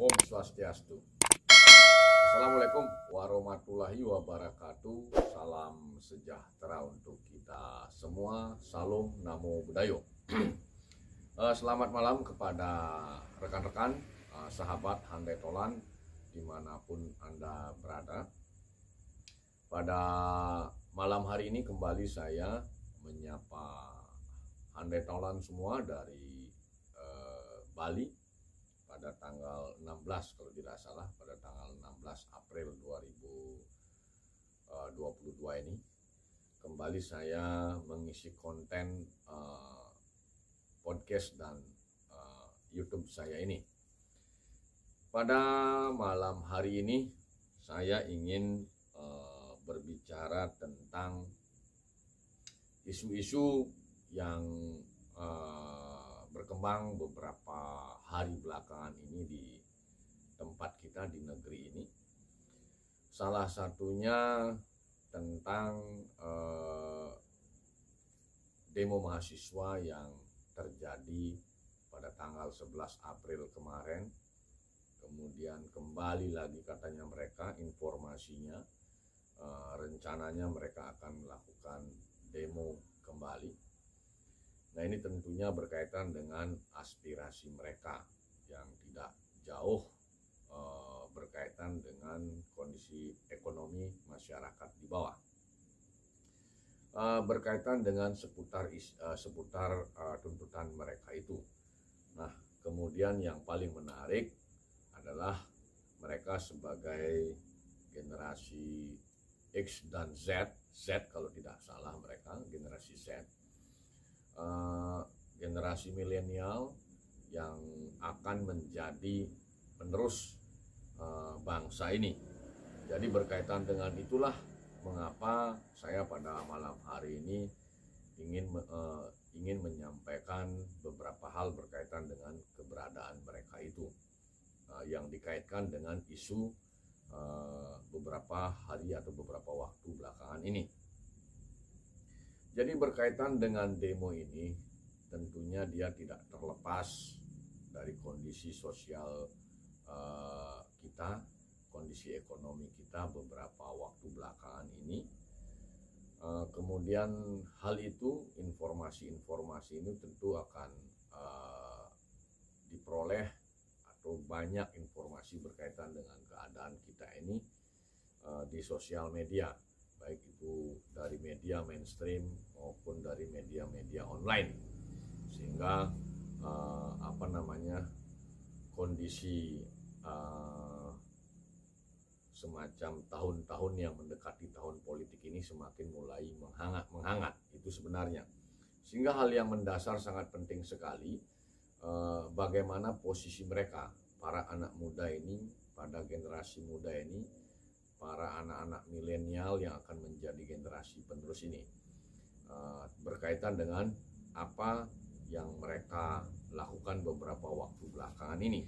Om Swastiastu. Assalamualaikum warahmatullahi wabarakatuh. Salam sejahtera untuk kita semua. Salam Namo Buddhaya. Selamat malam kepada rekan-rekan, sahabat Handai Tolan dimanapun Anda berada. Pada malam hari ini kembali saya menyapa Handai Tolan semua dari Bali pada tanggal 16 kalau tidak salah, pada tanggal 16 April 2022 ini kembali saya mengisi konten podcast dan YouTube saya ini. Pada malam hari ini saya ingin berbicara tentang isu-isu yang berkembang beberapa hari belakangan ini di tempat kita di negeri ini. Salah satunya tentang demo mahasiswa yang terjadi pada tanggal 11 April kemarin. Kemudian kembali lagi katanya mereka informasinya rencananya mereka akan melakukan demo kembali. Nah, ini tentunya berkaitan dengan aspirasi mereka yang tidak jauh berkaitan dengan kondisi ekonomi masyarakat di bawah. Berkaitan dengan seputar tuntutan mereka itu. Nah, kemudian yang paling menarik adalah mereka sebagai generasi X dan Z kalau tidak salah mereka generasi Z. Generasi milenial yang akan menjadi penerus bangsa ini. Jadi berkaitan dengan itulah mengapa saya pada malam hari ini ingin menyampaikan beberapa hal berkaitan dengan keberadaan mereka itu yang dikaitkan dengan isu beberapa hari atau beberapa waktu belakangan ini. Jadi berkaitan dengan demo ini, tentunya dia tidak terlepas dari kondisi sosial kita, kondisi ekonomi kita beberapa waktu belakangan ini. Kemudian hal itu, informasi-informasi ini tentu akan diperoleh atau banyak informasi berkaitan dengan keadaan kita ini di sosial media. Baik itu dari media mainstream maupun dari media-media online, sehingga kondisi semacam tahun-tahun yang mendekati tahun politik ini semakin mulai menghangat itu sebenarnya, sehingga hal yang mendasar sangat penting sekali bagaimana posisi mereka, para anak muda ini, pada generasi muda ini, para anak-anak milenial yang akan menjadi generasi penerus ini, berkaitan dengan apa yang mereka lakukan beberapa waktu belakangan ini.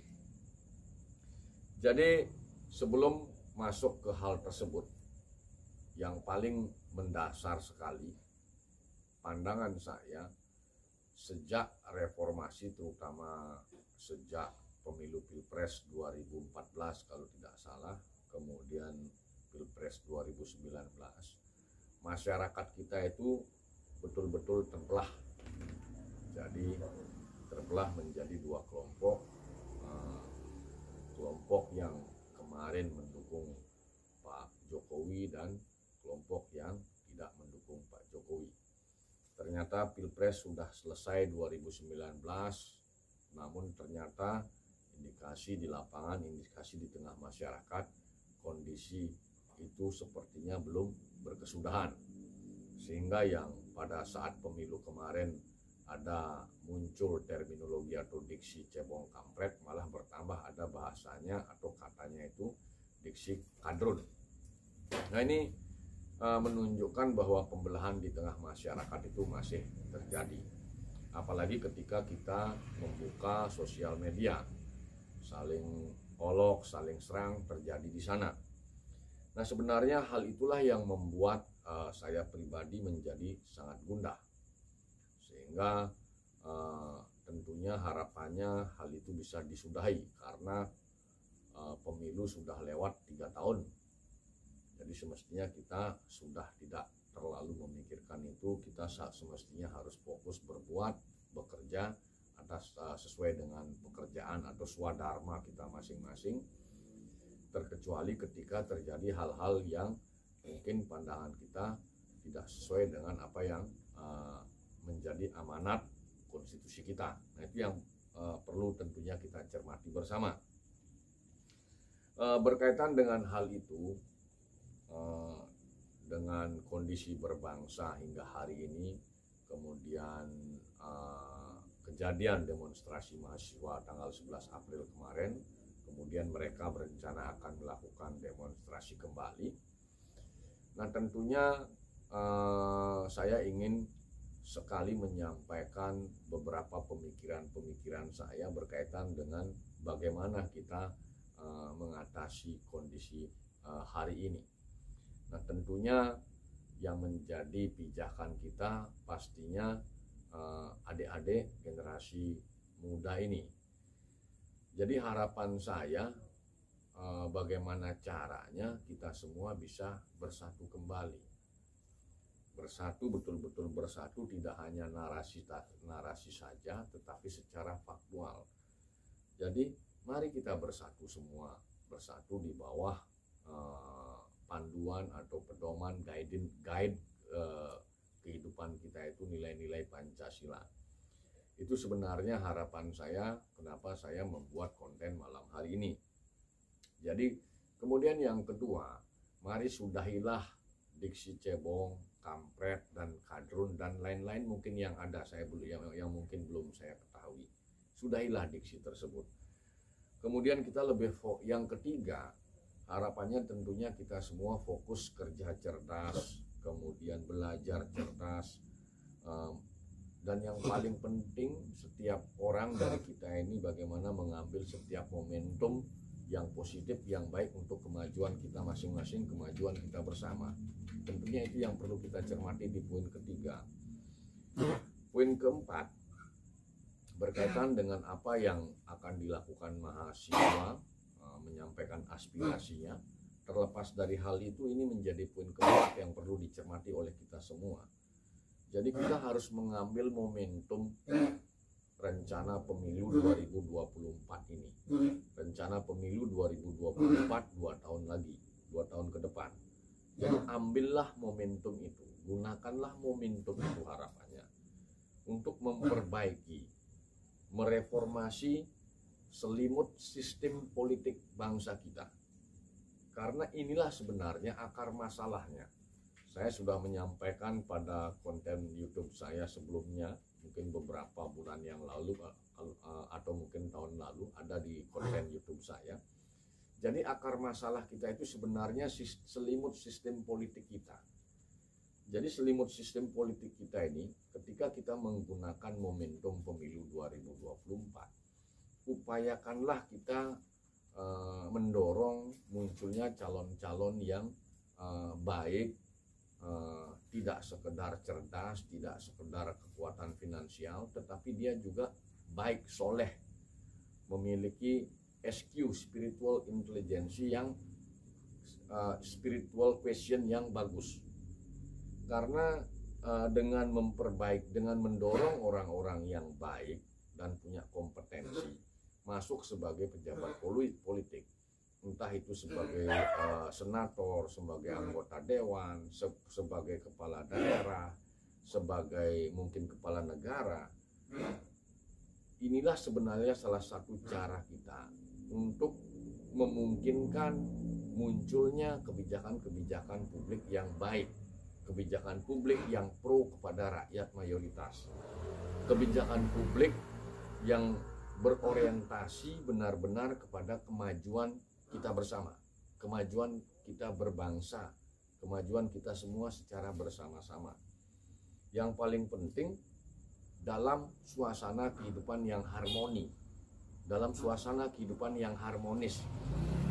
Jadi sebelum masuk ke hal tersebut, yang paling mendasar sekali pandangan saya sejak reformasi, terutama sejak pemilu Pilpres 2014 kalau tidak salah, kemudian Pilpres 2019, masyarakat kita itu betul-betul terbelah. Jadi terbelah menjadi dua kelompok, kelompok yang kemarin mendukung Pak Jokowi dan kelompok yang tidak mendukung Pak Jokowi. Ternyata Pilpres sudah selesai 2019, namun ternyata indikasi di lapangan, indikasi di tengah masyarakat, kondisi itu sepertinya belum berkesudahan, sehingga yang pada saat pemilu kemarin ada muncul terminologi atau diksi cebong kampret, malah bertambah ada bahasanya atau katanya itu diksi kadrun. Nah, ini menunjukkan bahwa pembelahan di tengah masyarakat itu masih terjadi, apalagi ketika kita membuka sosial media, saling olok, saling serang terjadi di sana. Nah, sebenarnya hal itulah yang membuat saya pribadi menjadi sangat gundah, sehingga tentunya harapannya hal itu bisa disudahi, karena pemilu sudah lewat 3 tahun. Jadi semestinya kita sudah tidak terlalu memikirkan itu, kita semestinya harus fokus berbuat, bekerja atas sesuai dengan pekerjaan atau swadharma kita masing-masing, terkecuali ketika terjadi hal-hal yang mungkin pandangan kita tidak sesuai dengan apa yang menjadi amanat konstitusi kita. Nah, itu yang perlu tentunya kita cermati bersama. Berkaitan dengan hal itu, dengan kondisi berbangsa hingga hari ini, kemudian kejadian demonstrasi mahasiswa tanggal 11 April kemarin, kemudian mereka berencana akan melakukan demonstrasi kembali. Nah, tentunya saya ingin sekali menyampaikan beberapa pemikiran-pemikiran saya berkaitan dengan bagaimana kita mengatasi kondisi hari ini. Nah, tentunya yang menjadi pijakan kita pastinya adik-adik generasi muda ini. Jadi harapan saya bagaimana caranya kita semua bisa bersatu kembali. Bersatu, betul-betul bersatu, tidak hanya narasi saja, tetapi secara faktual. Jadi mari kita bersatu semua, bersatu di bawah panduan atau pedoman guide kehidupan kita, itu nilai-nilai Pancasila. Itu sebenarnya harapan saya, kenapa saya membuat konten malam hari ini. Jadi kemudian yang kedua, mari sudahilah diksi cebong, kampret, dan kadrun, dan lain-lain mungkin yang ada, yang mungkin belum saya ketahui. Sudahilah diksi tersebut. Kemudian kita yang ketiga, harapannya tentunya kita semua fokus kerja cerdas, kemudian belajar cerdas, dan yang paling penting setiap orang dari kita ini bagaimana mengambil setiap momentum yang positif, yang baik untuk kemajuan kita masing-masing, kemajuan kita bersama. Tentunya itu yang perlu kita cermati di poin ketiga. Poin keempat, berkaitan dengan apa yang akan dilakukan mahasiswa, menyampaikan aspirasinya. Terlepas dari hal itu, ini menjadi poin keempat yang perlu dicermati oleh kita semua. Jadi kita harus mengambil momentum rencana pemilu 2024 ini. Rencana pemilu 2024 2 tahun lagi, 2 tahun ke depan. Jadi ambillah momentum itu, gunakanlah momentum itu harapannya untuk memperbaiki, mereformasi selimut sistem politik bangsa kita. Karena inilah sebenarnya akar masalahnya. Saya sudah menyampaikan pada konten YouTube saya sebelumnya, mungkin beberapa bulan yang lalu atau mungkin tahun lalu, ada di konten YouTube saya. Jadi akar masalah kita itu sebenarnya selimut sistem politik kita. Jadi selimut sistem politik kita ini, ketika kita menggunakan momentum pemilu 2024, upayakanlah kita mendorong munculnya calon-calon yang baik, tidak sekedar cerdas, tidak sekedar kekuatan finansial, tetapi dia juga baik, soleh, memiliki SQ, spiritual intelligence, yang spiritual question yang bagus. Karena dengan mendorong orang-orang yang baik dan punya kompetensi masuk sebagai pejabat politik, entah itu sebagai senator, sebagai anggota dewan, sebagai kepala daerah, sebagai mungkin kepala negara. Inilah sebenarnya salah satu cara kita untuk memungkinkan munculnya kebijakan-kebijakan publik yang baik, kebijakan publik yang pro kepada rakyat mayoritas, kebijakan publik yang berorientasi benar-benar kepada kemajuan kita bersama, kemajuan kita berbangsa, kemajuan kita semua secara bersama-sama. Yang paling penting dalam suasana kehidupan yang harmoni, dalam suasana kehidupan yang harmonis,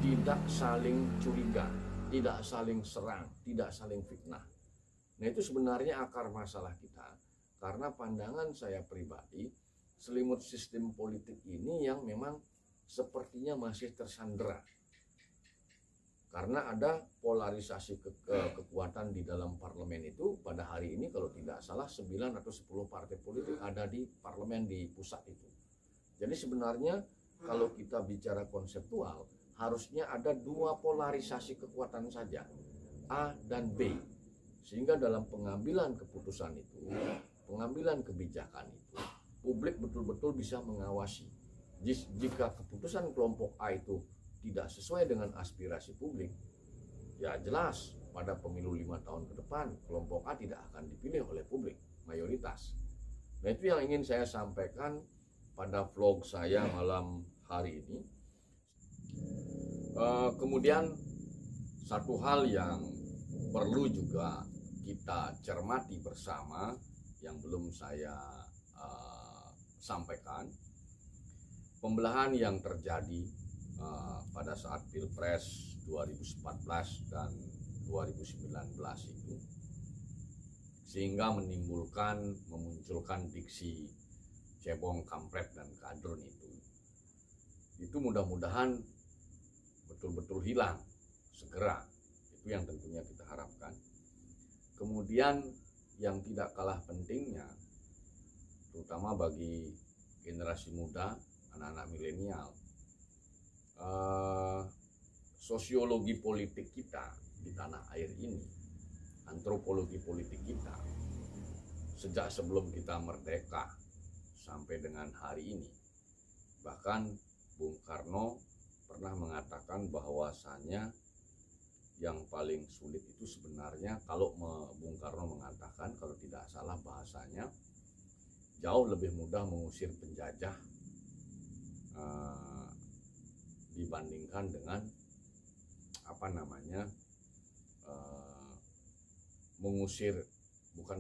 tidak saling curiga, tidak saling serang, tidak saling fitnah. Nah, itu sebenarnya akar masalah kita. Karena pandangan saya pribadi, selimut sistem politik ini yang memang sepertinya masih tersandera. Karena ada polarisasi kekuatan di dalam parlemen itu. Pada hari ini kalau tidak salah 9 atau 10 partai politik ada di parlemen di pusat itu. Jadi sebenarnya kalau kita bicara konseptual, harusnya ada 2 polarisasi kekuatan saja, A dan B. Sehingga dalam pengambilan keputusan itu, pengambilan kebijakan itu, publik betul-betul bisa mengawasi. Jika keputusan kelompok A itu tidak sesuai dengan aspirasi publik, ya jelas pada pemilu 5 tahun ke depan kelompok A tidak akan dipilih oleh publik mayoritas. Nah, itu yang ingin saya sampaikan pada vlog saya malam hari ini. Kemudian satu hal yang perlu juga kita cermati bersama yang belum saya sampaikan, pembelahan yang terjadi pada saat Pilpres 2014 dan 2019 itu, sehingga memunculkan diksi cebong, kampret, dan kadrun itu mudah-mudahan betul-betul hilang segera. Itu yang tentunya kita harapkan. Kemudian yang tidak kalah pentingnya, terutama bagi generasi muda, anak-anak milenial, sosiologi politik kita di tanah air ini, antropologi politik kita sejak sebelum kita merdeka sampai dengan hari ini. Bahkan Bung Karno pernah mengatakan bahwasannya yang paling sulit itu sebenarnya, kalau Bung Karno mengatakan, kalau tidak salah bahasanya, jauh lebih mudah mengusir penjajah dibandingkan dengan bukan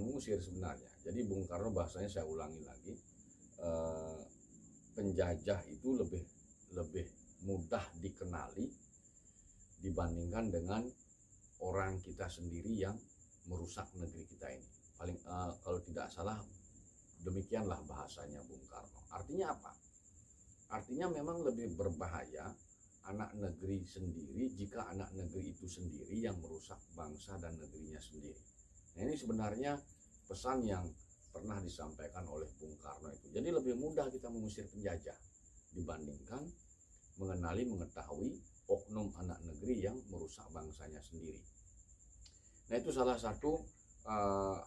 mengusir sebenarnya. Jadi Bung Karno bahasanya, saya ulangi lagi, penjajah itu lebih mudah dikenali dibandingkan dengan orang kita sendiri yang merusak negeri kita ini. Kalau tidak salah demikianlah bahasanya Bung Karno. Artinya apa? Artinya memang lebih berbahaya anak negeri sendiri jika anak negeri itu sendiri yang merusak bangsa dan negerinya sendiri. Nah, ini sebenarnya pesan yang pernah disampaikan oleh Bung Karno itu. Jadi lebih mudah kita mengusir penjajah dibandingkan mengetahui oknum anak negeri yang merusak bangsanya sendiri. Nah, itu salah satu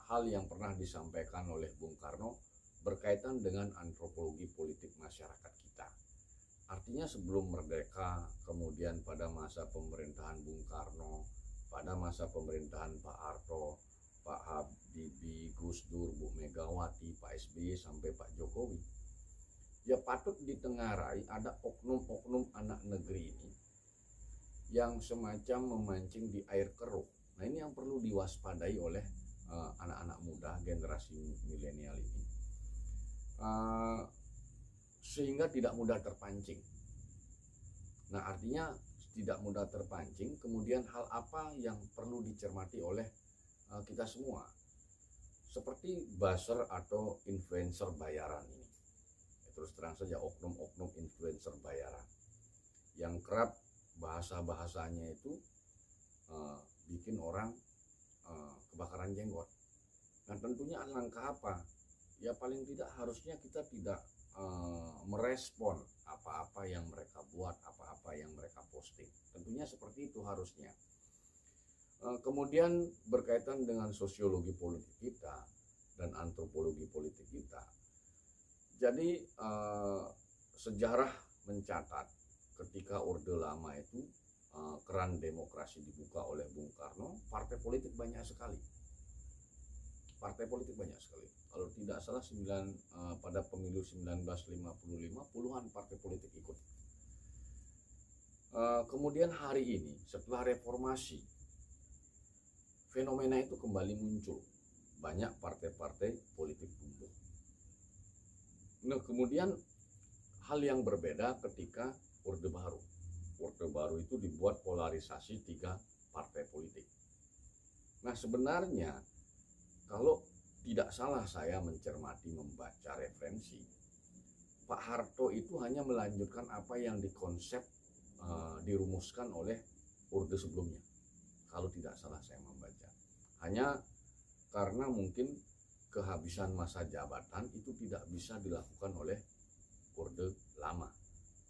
hal yang pernah disampaikan oleh Bung Karno berkaitan dengan antropologi politik masyarakat kita. Artinya sebelum merdeka, kemudian pada masa pemerintahan Bung Karno, pada masa pemerintahan Pak Harto, Pak Habibie, Gus Dur, Bu Megawati, Pak SBY sampai Pak Jokowi, ya patut ditengarai ada oknum-oknum anak negeri ini yang semacam memancing di air keruh. Nah, ini yang perlu diwaspadai oleh anak-anak muda generasi milenial ini, sehingga tidak mudah terpancing. Nah, artinya tidak mudah terpancing. Kemudian hal apa yang perlu dicermati oleh kita semua, seperti buzzer atau influencer bayaran ini. Terus terang saja, oknum-oknum influencer bayaran yang kerap bahasa-bahasanya itu bikin orang kebakaran jenggot. Nah, tentunya langkah apa? Ya paling tidak harusnya kita tidak merespon apa-apa yang mereka buat, apa-apa yang mereka posting. Tentunya seperti itu harusnya. Kemudian berkaitan dengan sosiologi politik kita dan antropologi politik kita. Jadi sejarah mencatat ketika Orde Lama itu keran demokrasi dibuka oleh Bung Karno, partai politik banyak sekali. Kalau tidak salah pada pemilu 1955 puluhan partai politik ikut. Kemudian hari ini setelah reformasi, fenomena itu kembali muncul. Banyak partai-partai politik tumbuh. Nah, kemudian hal yang berbeda ketika Orde Baru. Orde Baru itu dibuat polarisasi 3 partai politik. Nah, sebenarnya kalau tidak salah saya mencermati, membaca referensi, Pak Harto itu hanya melanjutkan apa yang dikonsep dirumuskan oleh Orde sebelumnya. Kalau tidak salah saya membaca. Hanya karena mungkin kehabisan masa jabatan itu tidak bisa dilakukan oleh Orde lama.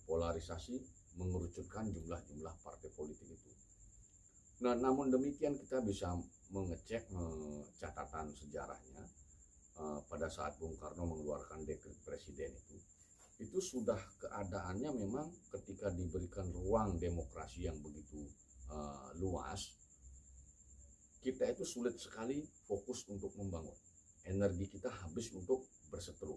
Polarisasi mengerucutkan jumlah-jumlah partai politik itu. Nah, namun demikian kita bisa mengecek catatan sejarahnya pada saat Bung Karno mengeluarkan dekret presiden itu sudah keadaannya memang ketika diberikan ruang demokrasi yang begitu luas, kita itu sulit sekali fokus untuk membangun. Energi kita habis untuk berseteru.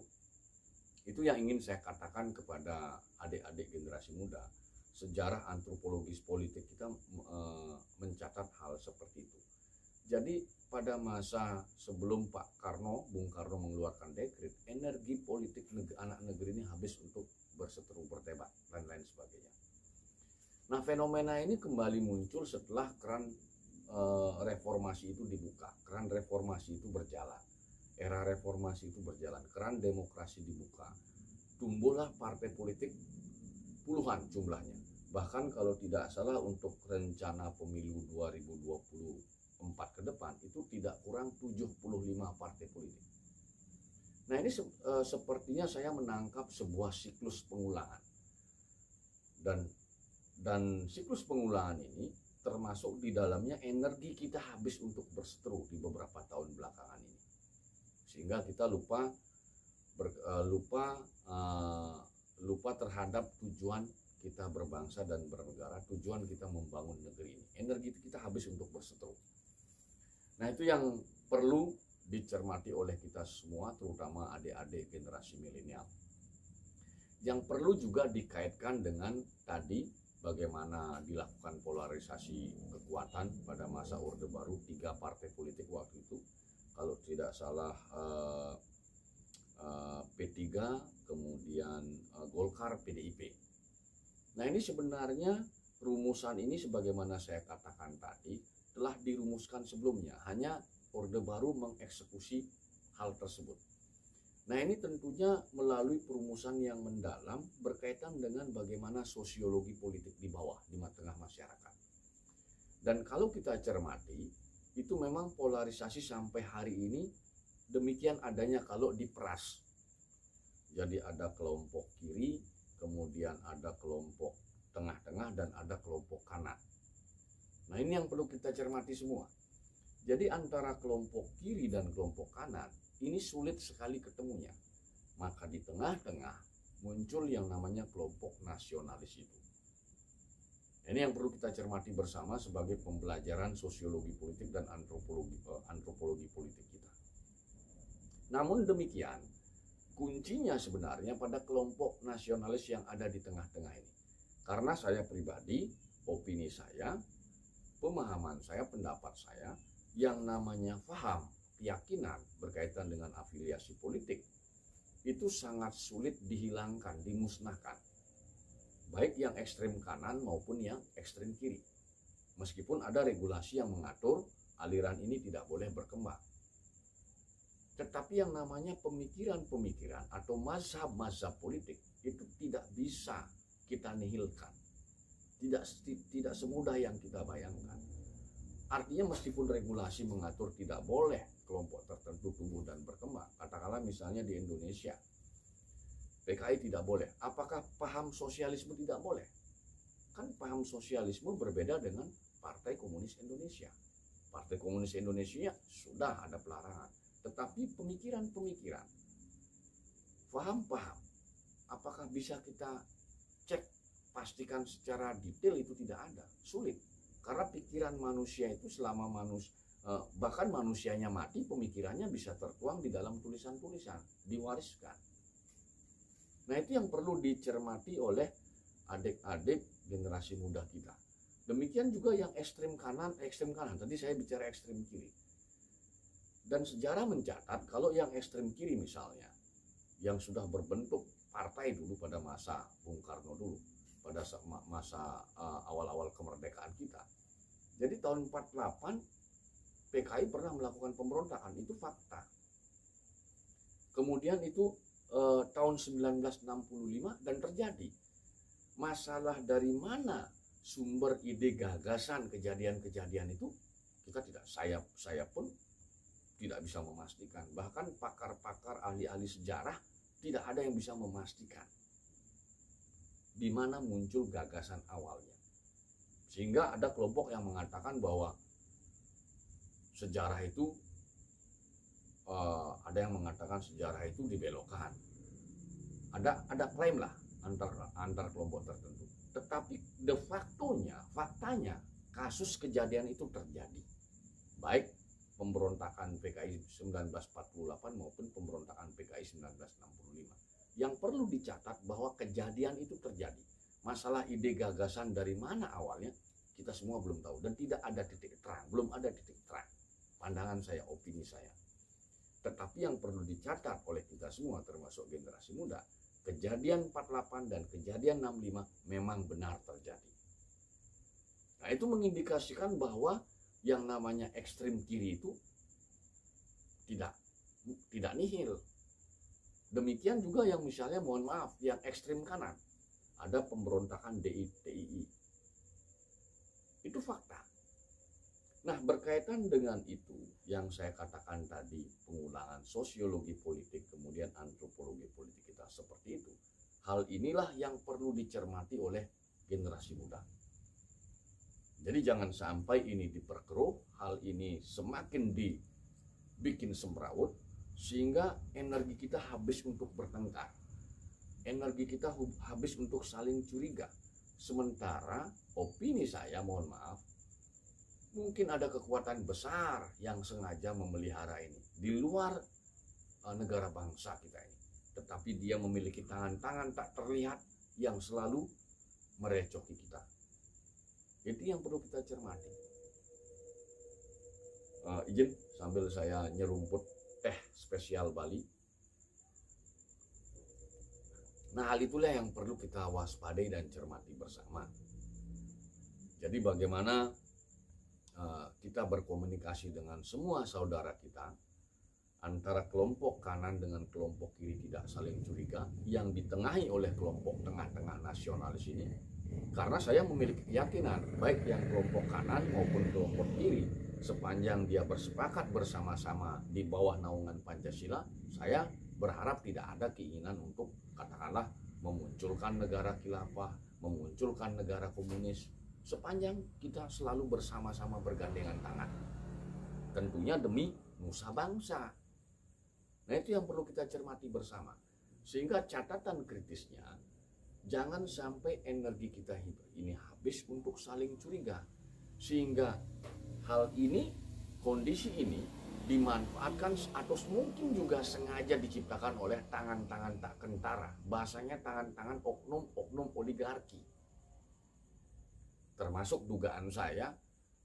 Itu yang ingin saya katakan kepada adik-adik generasi muda. Sejarah antropologis politik kita mencatat hal seperti itu. Jadi pada masa sebelum Bung Karno mengeluarkan dekret, energi politik anak negeri ini habis untuk berseteru, berdebat, dan lain sebagainya. Nah, fenomena ini kembali muncul setelah keran reformasi itu dibuka, keran reformasi itu berjalan, era reformasi itu berjalan, keran demokrasi dibuka, tumbuhlah partai politik puluhan jumlahnya. Bahkan kalau tidak salah untuk rencana pemilu 2024 ke depan itu tidak kurang 75 partai politik. Nah, ini sepertinya saya menangkap sebuah siklus pengulangan. Dan siklus pengulangan ini termasuk di dalamnya energi kita habis untuk berseteru di beberapa tahun belakangan ini. Sehingga kita lupa terhadap tujuan kita berbangsa dan bernegara, tujuan kita membangun negeri ini. Energi kita habis untuk berseteru. Nah, itu yang perlu dicermati oleh kita semua, terutama adik-adik generasi milenial. Yang perlu juga dikaitkan dengan tadi bagaimana dilakukan polarisasi kekuatan pada masa Orde Baru, 3 partai politik waktu itu. Kalau tidak salah P3, kemudian Golkar, PDIP. Nah, ini sebenarnya rumusan ini sebagaimana saya katakan tadi telah dirumuskan sebelumnya, hanya Orde Baru mengeksekusi hal tersebut. Nah, ini tentunya melalui perumusan yang mendalam berkaitan dengan bagaimana sosiologi politik di bawah, di tengah masyarakat. Dan kalau kita cermati, itu memang polarisasi sampai hari ini demikian adanya kalau diperas. Jadi ada kelompok kiri, kemudian ada kelompok tengah-tengah, dan ada kelompok kanan. Nah, ini yang perlu kita cermati semua. Jadi antara kelompok kiri dan kelompok kanan ini sulit sekali ketemunya. Maka di tengah-tengah muncul yang namanya kelompok nasionalis itu. Ini yang perlu kita cermati bersama sebagai pembelajaran sosiologi politik dan antropologi politik kita. Namun demikian, kuncinya sebenarnya pada kelompok nasionalis yang ada di tengah-tengah ini. Karena saya pribadi, opini saya, pemahaman saya, pendapat saya, yang namanya paham, keyakinan berkaitan dengan afiliasi politik, itu sangat sulit dihilangkan, dimusnahkan. Baik yang ekstrem kanan maupun yang ekstrem kiri. Meskipun ada regulasi yang mengatur aliran ini tidak boleh berkembang. Tetapi yang namanya pemikiran-pemikiran atau mazhab-mazhab politik itu tidak bisa kita nihilkan. Tidak semudah yang kita bayangkan. Artinya meskipun regulasi mengatur tidak boleh kelompok tertentu tumbuh dan berkembang. Katakanlah misalnya di Indonesia, PKI tidak boleh. Apakah paham sosialisme tidak boleh? Kan paham sosialisme berbeda dengan Partai Komunis Indonesia. Partai Komunis Indonesia sudah ada pelarangan. Tetapi pemikiran-pemikiran, paham-paham, apakah bisa kita cek, pastikan secara detail? Itu tidak ada, sulit. Karena pikiran manusia itu selama bahkan manusianya mati, pemikirannya bisa tertuang di dalam tulisan-tulisan, diwariskan. Nah, itu yang perlu dicermati oleh adik-adik generasi muda kita. Demikian juga yang ekstrem kanan. Tadi saya bicara ekstrem kiri. Dan sejarah mencatat kalau yang ekstrem kiri misalnya, yang sudah berbentuk partai dulu pada masa Bung Karno dulu, pada masa awal-awal kemerdekaan kita. Jadi tahun 48 PKI pernah melakukan pemberontakan, itu fakta. Kemudian itu tahun 1965 dan terjadi. Masalah dari mana sumber ide gagasan kejadian-kejadian itu kita tidak, saya pun tidak bisa memastikan. Bahkan pakar-pakar ahli-ahli sejarah tidak ada yang bisa memastikan di mana muncul gagasan awalnya. Sehingga ada kelompok yang mengatakan bahwa sejarah itu ada yang mengatakan sejarah itu dibelokkan. Ada klaim lah antar kelompok tertentu. Tetapi faktanya kasus kejadian itu terjadi. Baik pemberontakan PKI 1948 maupun pemberontakan PKI 1965. Yang perlu dicatat bahwa kejadian itu terjadi. Masalah ide gagasan dari mana awalnya kita semua belum tahu dan tidak ada titik terang, belum ada titik terang. Pandangan saya, opini saya. Tetapi yang perlu dicatat oleh kita semua termasuk generasi muda, kejadian 48 dan kejadian 65 memang benar terjadi. Nah, itu mengindikasikan bahwa yang namanya ekstrem kiri itu tidak nihil. Demikian juga yang misalnya, mohon maaf, yang ekstrem kanan. Ada pemberontakan DII. Itu fakta. Nah, berkaitan dengan itu yang saya katakan tadi, pengulangan sosiologi politik, kemudian antropologi politik kita seperti itu. Hal inilah yang perlu dicermati oleh generasi muda. Jadi jangan sampai ini diperkeruh, hal ini semakin dibikin semrawut, sehingga energi kita habis untuk bertengkar. Energi kita habis untuk saling curiga. Sementara opini saya, mohon maaf, mungkin ada kekuatan besar yang sengaja memelihara ini di luar negara bangsa kita ini. Tetapi dia memiliki tangan-tangan tak terlihat yang selalu merecoki kita. Itu yang perlu kita cermati. Izin sambil saya nyerumput teh spesial Bali. Nah, hal itulah yang perlu kita waspadai dan cermati bersama. Jadi bagaimana kita berkomunikasi dengan semua saudara kita, antara kelompok kanan dengan kelompok kiri tidak saling curiga, yang ditengahi oleh kelompok tengah-tengah nasionalis ini. Karena saya memiliki keyakinan, baik yang kelompok kanan maupun kelompok kiri, sepanjang dia bersepakat bersama-sama di bawah naungan Pancasila, saya berharap tidak ada keinginan untuk katakanlah memunculkan negara khilafah, memunculkan negara komunis, sepanjang kita selalu bersama-sama bergandengan tangan. Tentunya demi nusa bangsa. Nah, itu yang perlu kita cermati bersama. Sehingga catatan kritisnya, jangan sampai energi kita ini habis untuk saling curiga. Sehingga hal ini, kondisi ini dimanfaatkan atau mungkin juga sengaja diciptakan oleh tangan-tangan tak kentara. Bahasanya tangan-tangan oknum-oknum oligarki. Termasuk dugaan saya,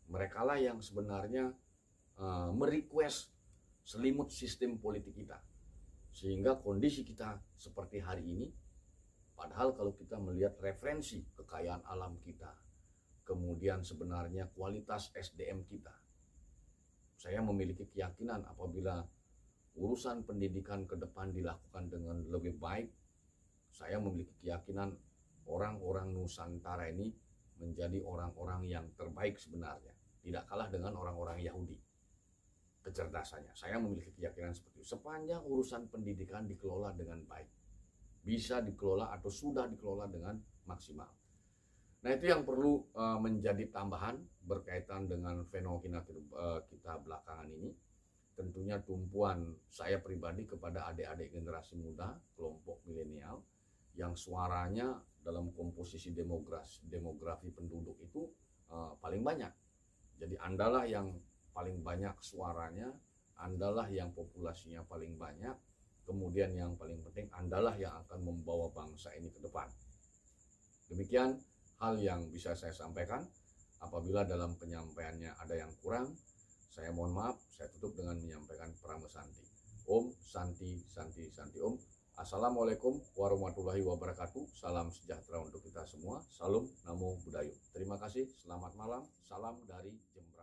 merekalah yang sebenarnya merequest selimut sistem politik kita. Sehingga kondisi kita seperti hari ini, padahal kalau kita melihat referensi kekayaan alam kita, kemudian sebenarnya kualitas SDM kita, saya memiliki keyakinan apabila urusan pendidikan ke depan dilakukan dengan lebih baik, saya memiliki keyakinan orang-orang Nusantara ini menjadi orang-orang yang terbaik sebenarnya. Tidak kalah dengan orang-orang Yahudi kecerdasannya. Saya memiliki keyakinan seperti itu. Sepanjang urusan pendidikan dikelola dengan baik, bisa dikelola atau sudah dikelola dengan maksimal. Nah, itu yang perlu menjadi tambahan berkaitan dengan fenomena kita belakangan ini. Tentunya tumpuan saya pribadi kepada adik-adik generasi muda, kelompok milenial, yang suaranya dalam komposisi demografi penduduk itu paling banyak. Jadi Andalah yang paling banyak suaranya, Andalah yang populasinya paling banyak, kemudian yang paling penting Andalah yang akan membawa bangsa ini ke depan. Demikian hal yang bisa saya sampaikan. Apabila dalam penyampaiannya ada yang kurang, saya mohon maaf. Saya tutup dengan menyampaikan Pramesanti. Om Santi Santi Santi Om. Assalamualaikum warahmatullahi wabarakatuh. Salam sejahtera untuk kita semua. Salam Namo Buddhaya. Terima kasih. Selamat malam. Salam dari Jember.